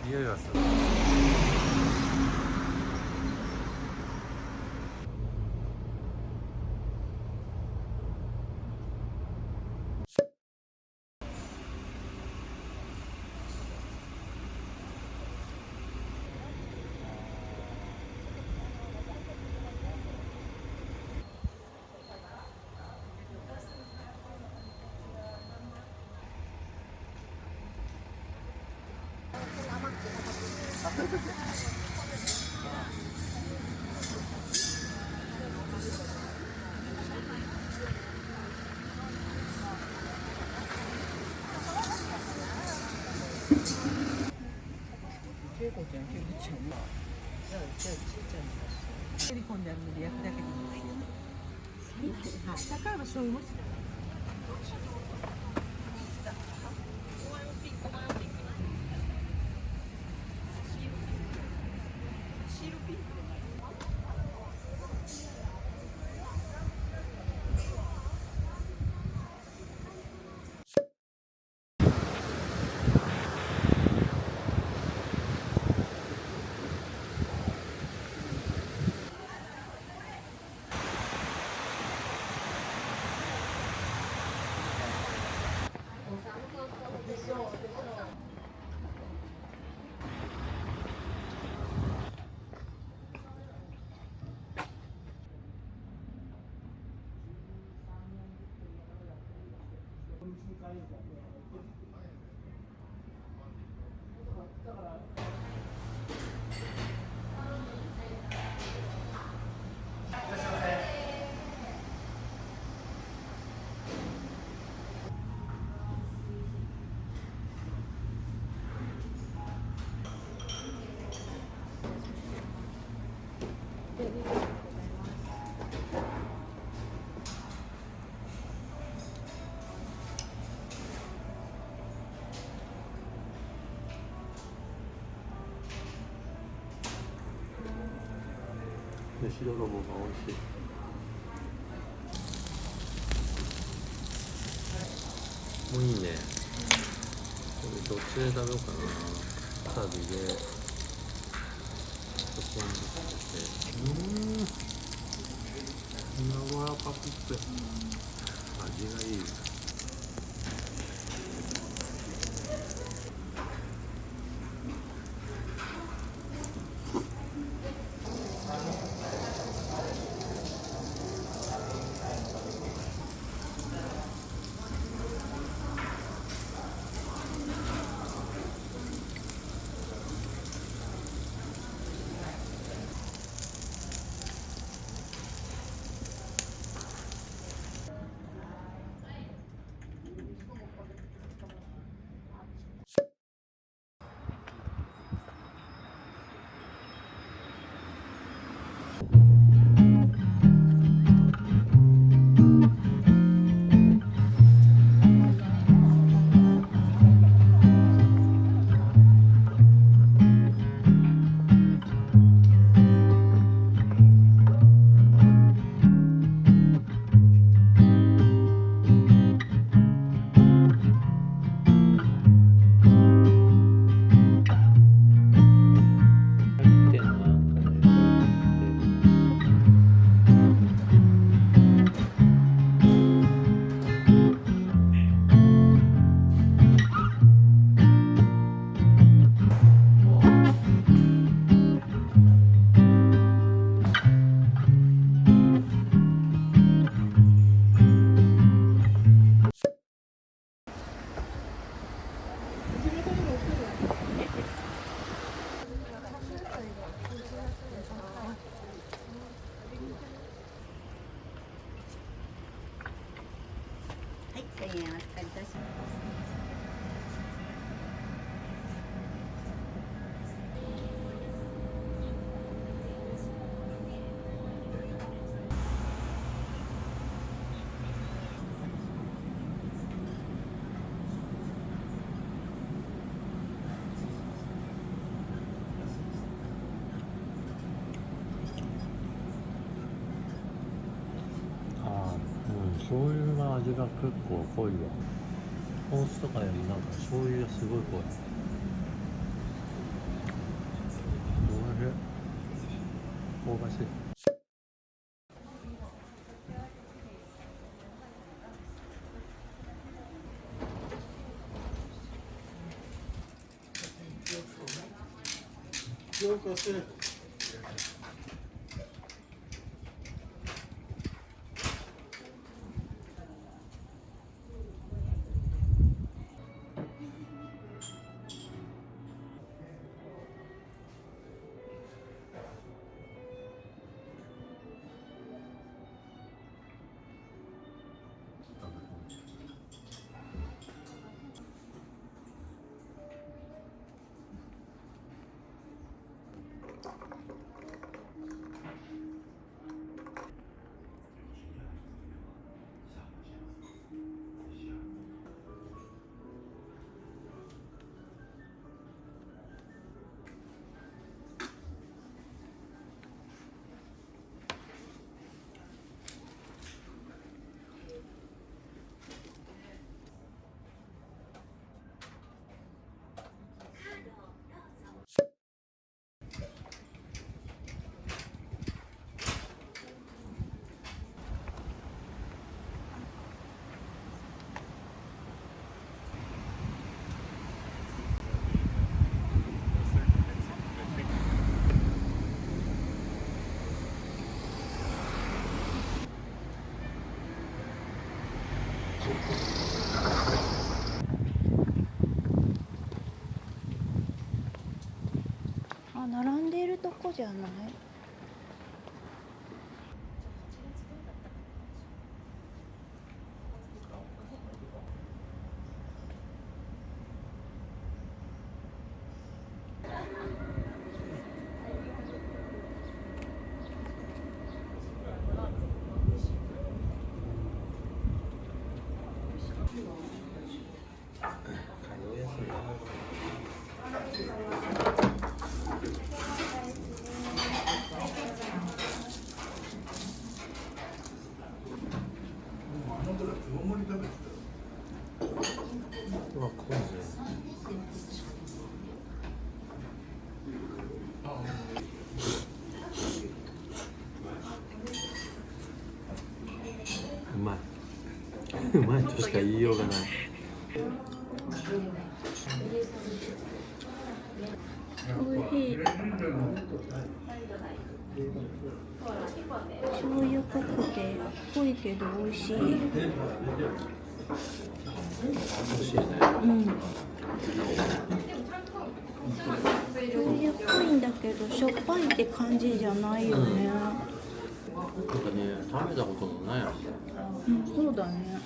匂いはする。恵子ちゃん、恵子ちゃんは。じゃあ、ちっちゃいの。シリコンで焼くだけでいいですよ。はい。だから醤油も。で白ロボが美味しい。もういいね。これどっちで食べようかな。わさびでそこにつけて、柔らかくて味がいい。はい、1000円お預かりいたします。醤油の味が結構濃いわ。コースとかよりなんか醤油がすごい濃い。香ばしい。よくする。あ、並んでいるとこじゃない？うわ、濃いね。うまい。うまいとしか言いようがない。おいしい。醤油濃くて濃いけど美味しい。美味しいね。うん。醤油っぽいんだけどしょっぱいって感じじゃないよね。なんかね、食べたことのない味。うん、そうだね。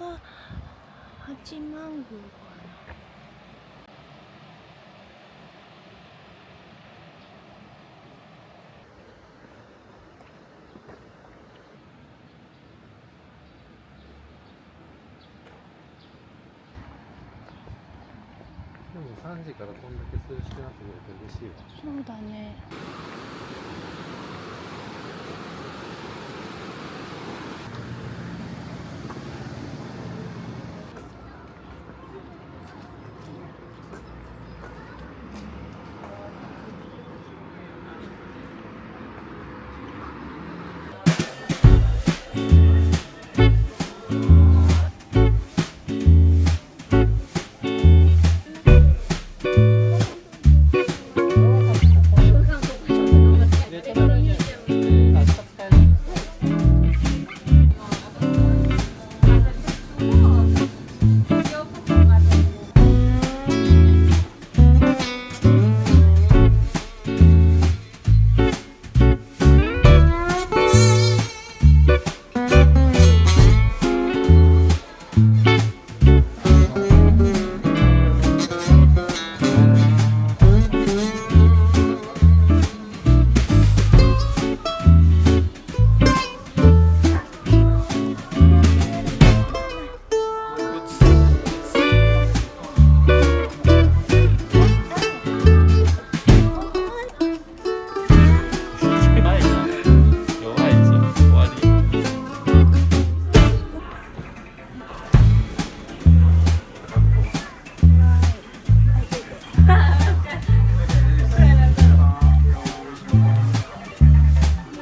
は八幡宮かな。でも3時からこんだけ涼しくなってくれて嬉しいわ。そうだね。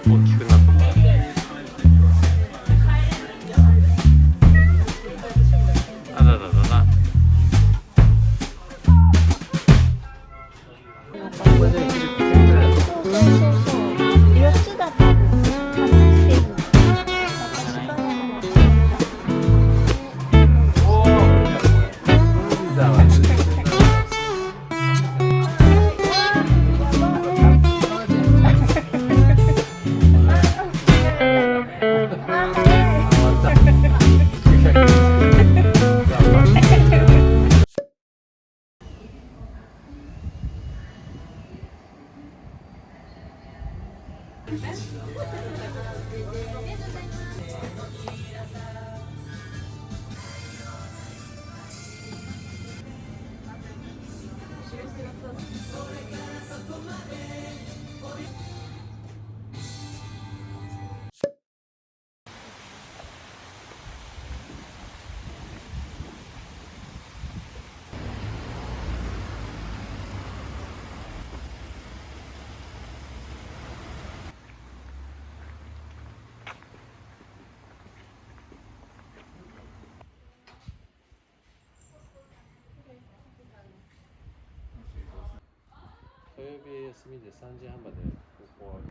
大きくなった。あらららら。これで90分ぐらいだと。そうそうそう。4つだったの。話してるの。私から話して土曜日休みで3時半までここは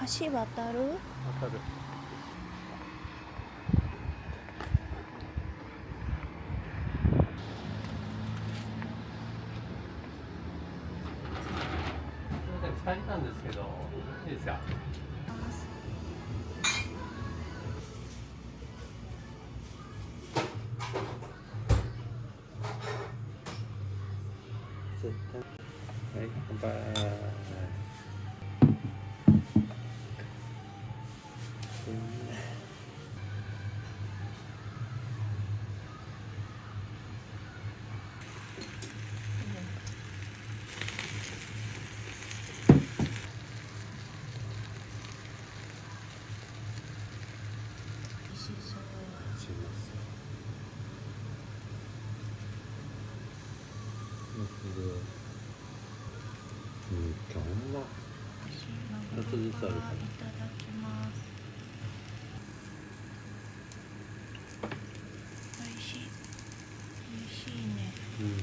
橋渡る？渡る。2人なんですけど、いいですか？絶対。はい、乾杯。うん、今日ほんま2つずつあるから。いただきます。美味しい。美味しいね。うん。ち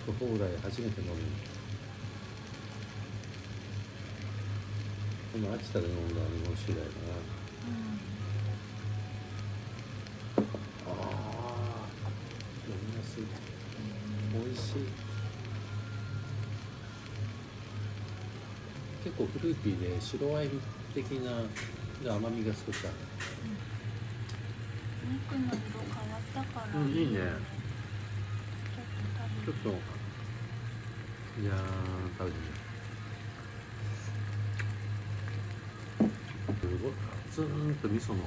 ょっとホーライ初めて飲む。この秋田で飲んだ日本酒だよな。ああ、飲みやすい。美味しい。結構フルーティーで白ワイン的な甘みが少しある。肉の色変わったから。うん、いいね。ちょっと、ちょっと食べる。いやー、食べてみよう。すごい、ガツンと味噌の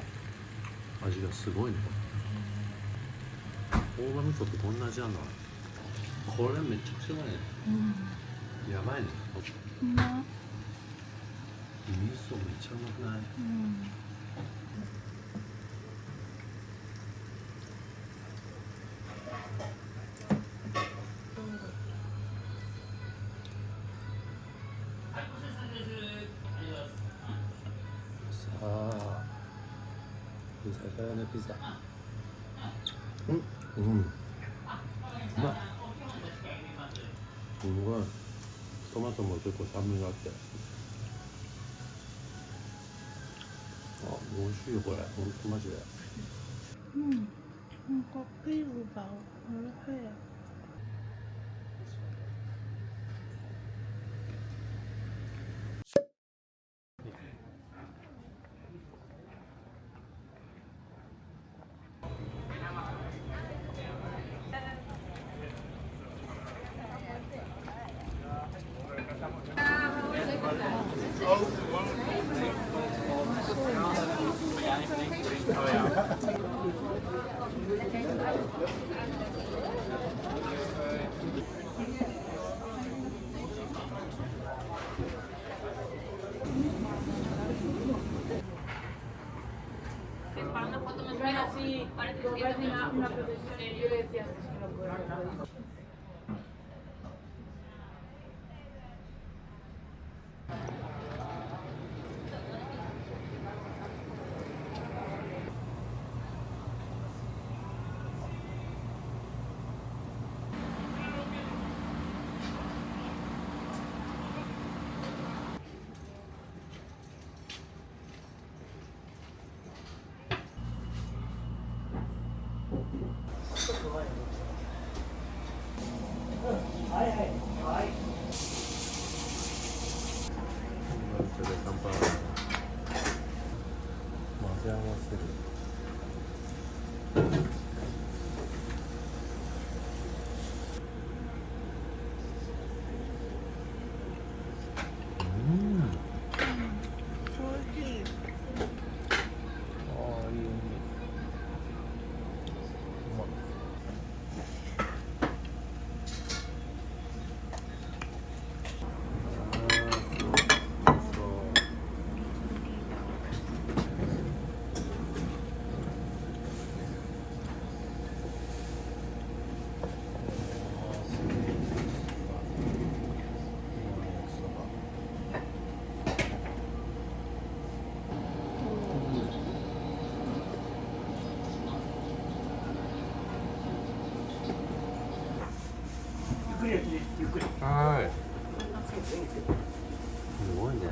味がすごいね。大葉味噌ってこんな味なんだ。これめちゃくちゃうまいね。やばいね。うま。味噌めっちゃうまくない？さあ、居酒屋のピザ。うん、うまい。すごい。トマトも結構酸味があって。あ、美味しいよこれ。ほんとマジで。なんかピールがおいしい。Para una foto más o menos así, parece que tiene una protección y yo le decía si no lo puedo. はい。すごいね。じゃ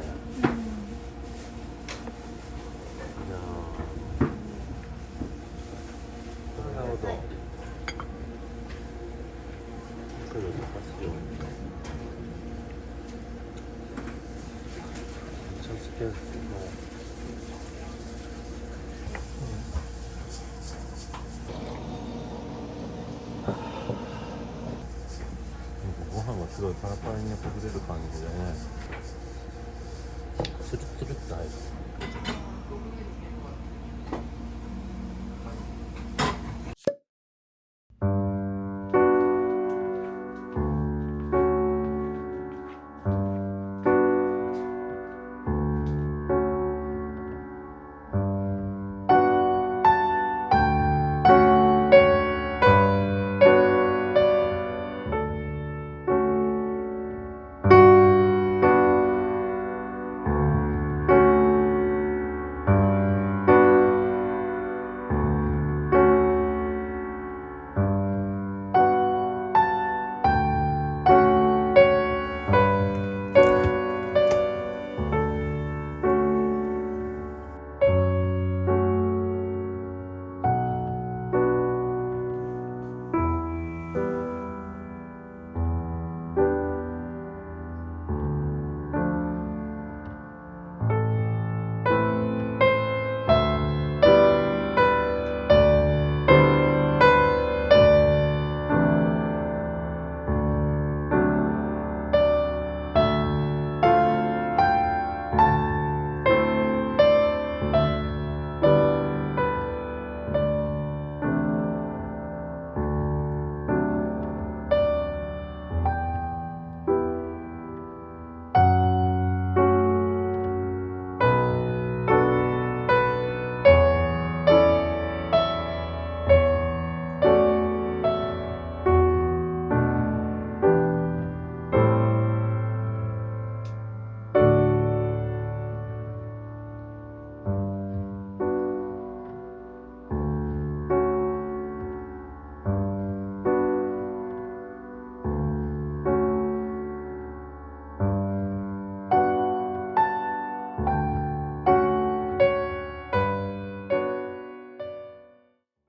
あなるほど。それを溶かすように。めっちゃ好きですよ。ご飯がすごいパラパラにほぐれる感じでね、ツルツルって入る。